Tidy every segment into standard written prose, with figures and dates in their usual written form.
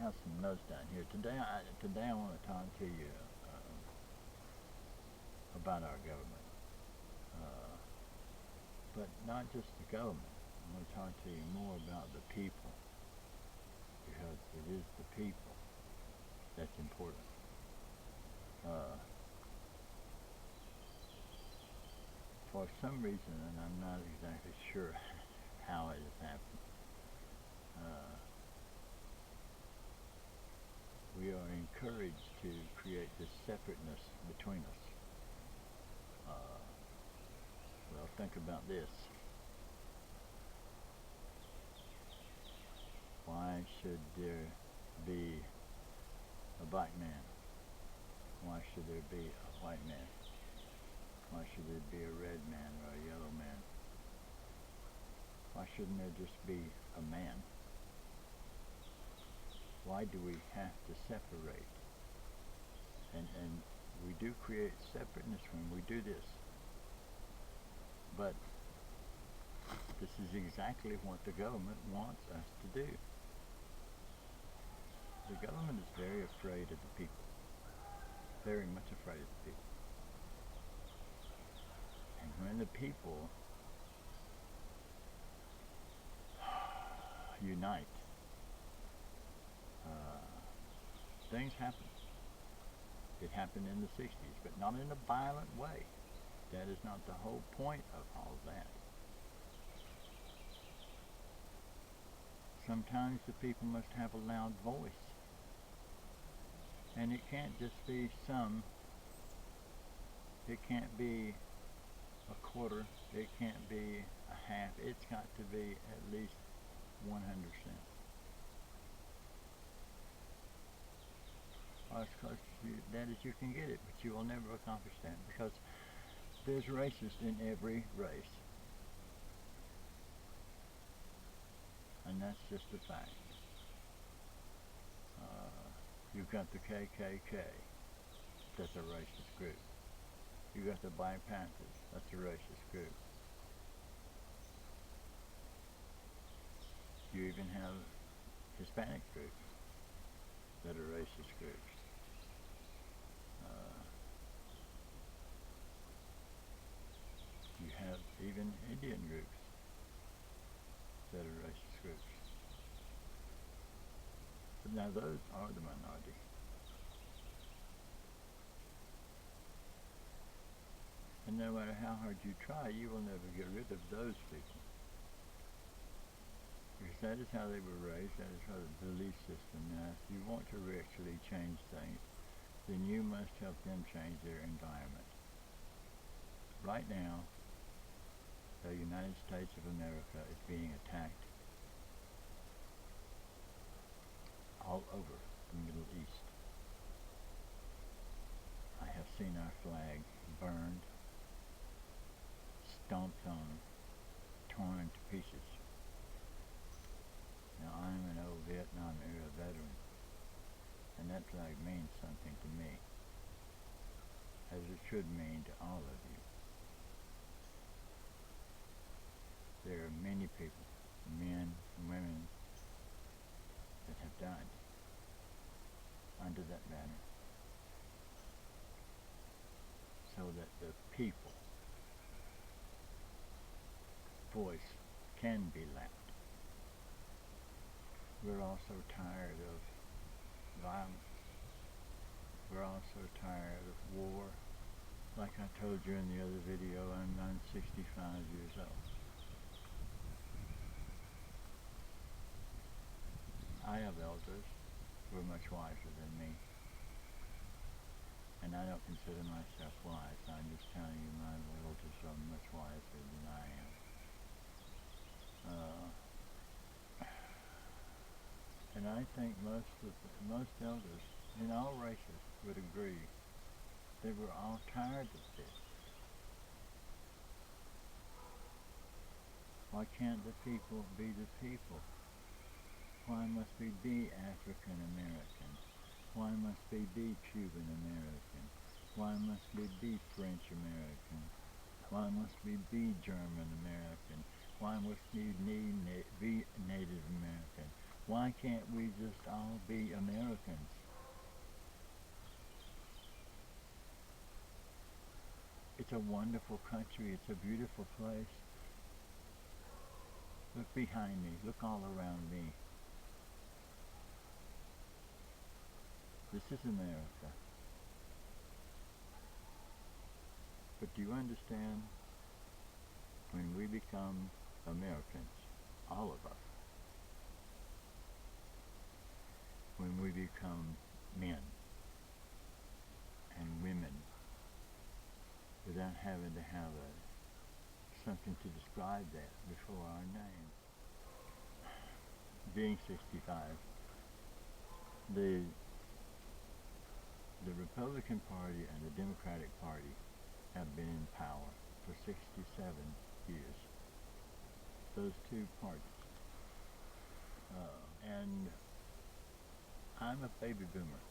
have some notes down here. Today I want to talk to you about our government, but not just the government. I want to talk to you more about the people, because it is the people that's important. For some reason, and I'm not exactly sure how it has happened, we are encouraged to create this separateness between us. Well, think about this. Why should there be a black man? Why should there be a white man? Why should there be a red man or a yellow man? Why shouldn't there just be a man? Why do we have to separate? And we do create separateness when we do this. But this is exactly what the government wants us to do. The government is very afraid of the people. Very much afraid of the people. And when the people unite, things happen. It happened in the 60s, but not in a violent way. That is not the whole point of all that. Sometimes the people must have a loud voice. And it can't just be some. It can't be a quarter. It can't be a half. It's got to be at least 100%. Or as close to that as you can get it, but you will never accomplish that, because there's racists in every race. And that's just a fact. You've got the KKK, that's a racist group. You've got the Black Panthers, that's a racist group. You even have Hispanic groups that are racist groups. You have even Indian groups that are racist groups. But now those are the minority. And no matter how hard you try, you will never get rid of those people. Because that is how they were raised, that is how the belief system. Now, if you want to actually change things, then you must help them change their environment. Right now, the United States of America is being attacked all over the Middle East. I have seen our flag burned, stomped on, torn to pieces. Now, I'm an old Vietnam era veteran, and that flag means something to me, as it should mean to all of you. There are many people, men and women, that have died under that banner, so that the people voice can be loud. We're also tired of violence. We're also tired of war. Like I told you in the other video, I'm 65 years old. I have elders who are much wiser than me, and I don't consider myself wise. I'm just telling you my elders are much wiser than I am. And I think most elders in all races would agree they were all tired of this. Why can't the people be the people? Why must we be African American? Why must we be Cuban American? Why must we be French American? Why must we be German American? Why must we be Native American? Why can't we just all be Americans? It's a wonderful country. It's a beautiful place. Look behind me. Look all around me. This is America. But do you understand? When we become Americans, all of us, when we become men and women without having to have something to describe that before our name. Being 65, the Republican Party and the Democratic Party have been in power for 67 years. Those two parties. And I'm a baby boomer.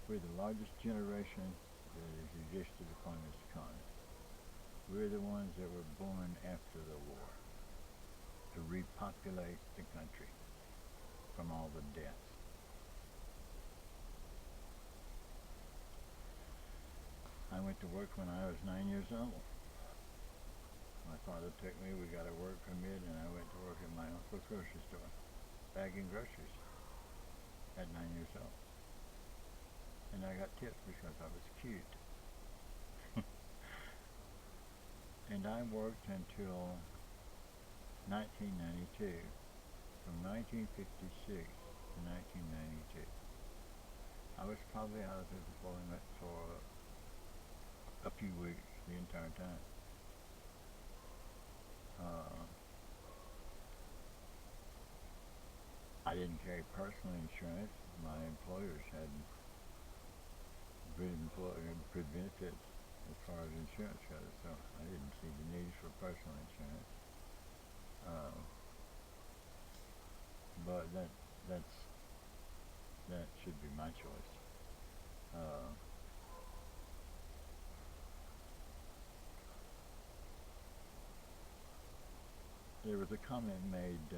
We're the largest generation that has existed upon this continent. We're the ones that were born after the war to repopulate the country from all the deaths. I went to work when I was 9 years old. My father took me, we got a work permit, and I went to work at my uncle's grocery store, bagging groceries at 9 years old. And I got tips because I was cute. And I worked until 1992, from 1956 to 1992. I was probably out of employment for a few weeks the entire time. I didn't carry personal insurance. My employers had good benefits as far as insurance goes, so I didn't see the need for personal insurance. But that should be my choice. There was a comment made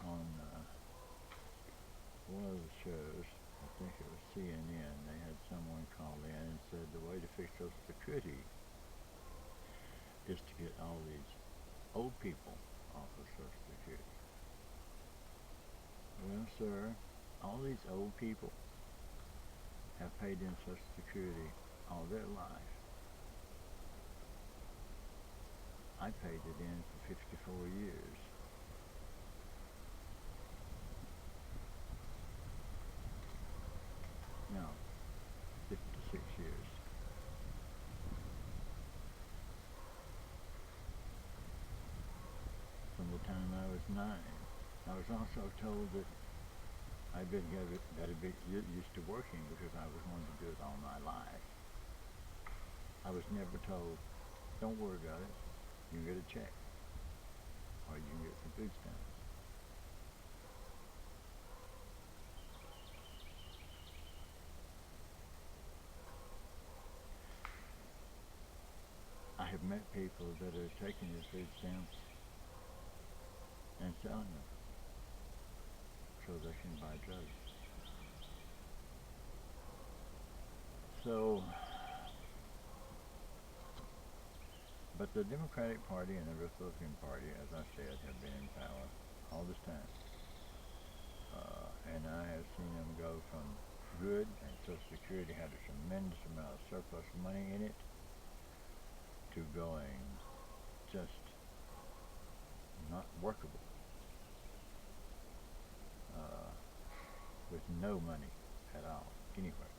on one of the shows, I think it was CNN. They had someone call in and said the way to fix Social Security is to get all these old people off of Social Security. Well, sir, all these old people have paid in Social Security all their life. I paid it in for 54 years. No, 56 years. From the time I was 9. I was also told that I'd been better be used to working because I was going to do it all my life. I was never told, don't worry about it, you can get a check, or you can get some food stamps. I have met people that are taking their food stamps and selling them so they can buy drugs. So, but the Democratic Party and the Republican Party, as I said, have been in power all this time. And I have seen them go from good, and Social Security had a tremendous amount of surplus money in it, to going just not workable, with no money at all, anywhere.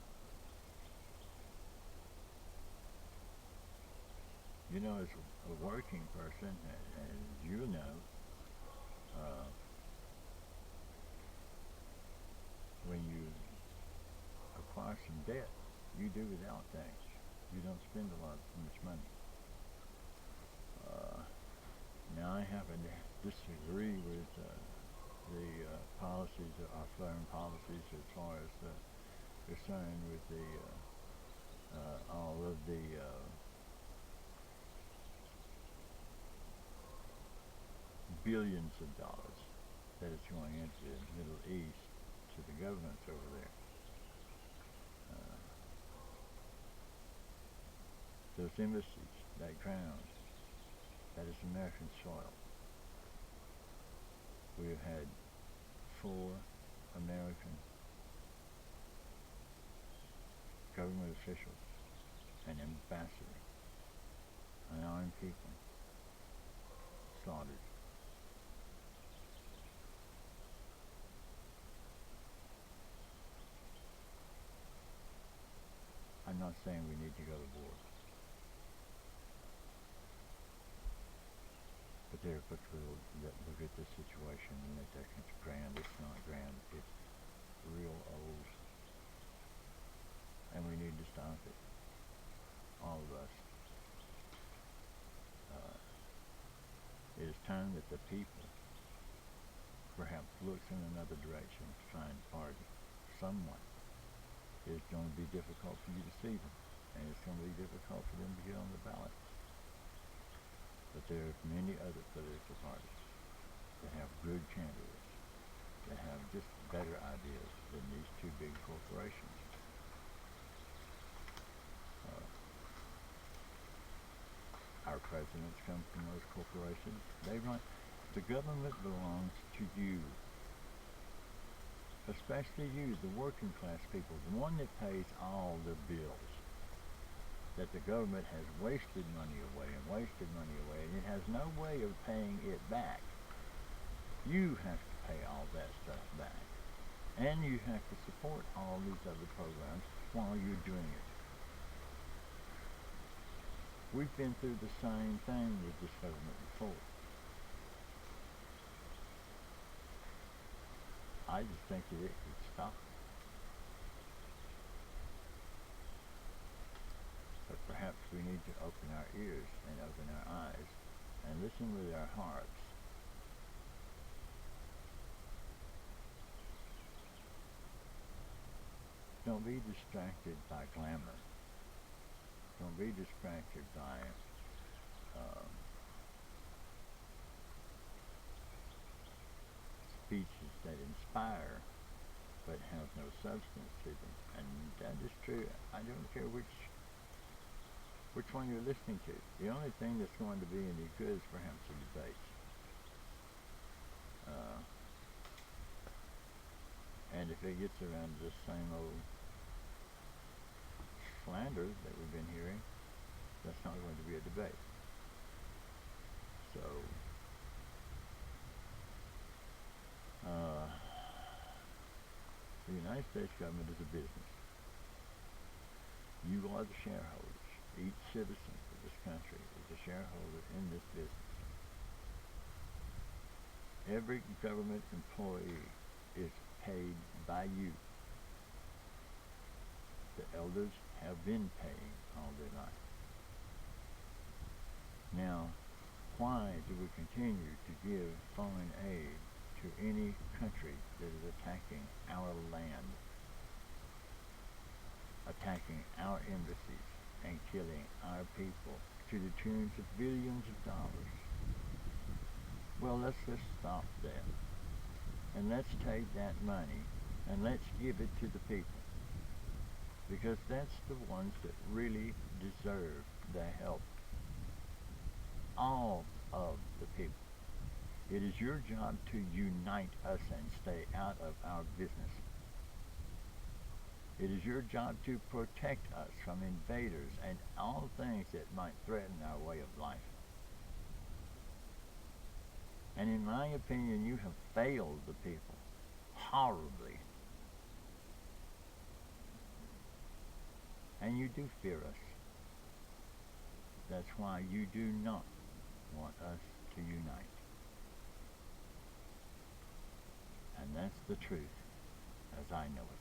You know, as a working person, as you know, when you acquire some debt, you do without things. You don't spend too much money. Now I happen to disagree with the policies, our foreign policies, as far as concerned with the all of the billions of dollars that is going into the Middle East to the governments over there. Those embassies, that ground, that is American soil. We have had 4 American government officials, an ambassador, unarmed people slaughtered. I'm not saying we need to go to war, but there are people that look at this situation and they think it's grand. It's not grand. It's real old, and we need to stop it. All of us. It is time that the people perhaps looks in another direction to find pardon. Someone. It's going to be difficult for you to see them, and it's going to be difficult for them to get on the ballot. But there are many other political parties that have good candidates, that have just better ideas than these 2 big corporations. Our presidents come from those corporations. The government belongs to you, especially you, the working class people, the one that pays all the bills. That the government has wasted money away, and it has no way of paying it back. You have to pay all that stuff back, and you have to support all these other programs while you're doing it. We've been through the same thing with this government before. I just think that it could stop. But perhaps we need to open our ears and open our eyes and listen with our hearts. Don't be distracted by glamour. Don't be distracted by speeches that inspire but have no substance to them. And that is true. I don't care which one you're listening to. The only thing that's going to be any good is perhaps a debate. And if it gets around to the same old slander that we've been hearing, that's not going to be a debate. So, the United States government is a business. You are the shareholders. Each citizen of this country is a shareholder in this business. Every government employee is paid by you. The elders have been paying all their life. Now, why do we continue to give foreign aid to any country that is attacking our land, attacking our embassies, and killing our people to the tunes of billions of dollars? Well, let's just stop that. And let's take that money and let's give it to the people. Because that's the ones that really deserve the help. All of the people. It is your job to unite us and stay out of our business. It is your job to protect us from invaders and all things that might threaten our way of life. And in my opinion, you have failed the people horribly. And you do fear us. That's why you do not want us to unite. And that's the truth as I know it.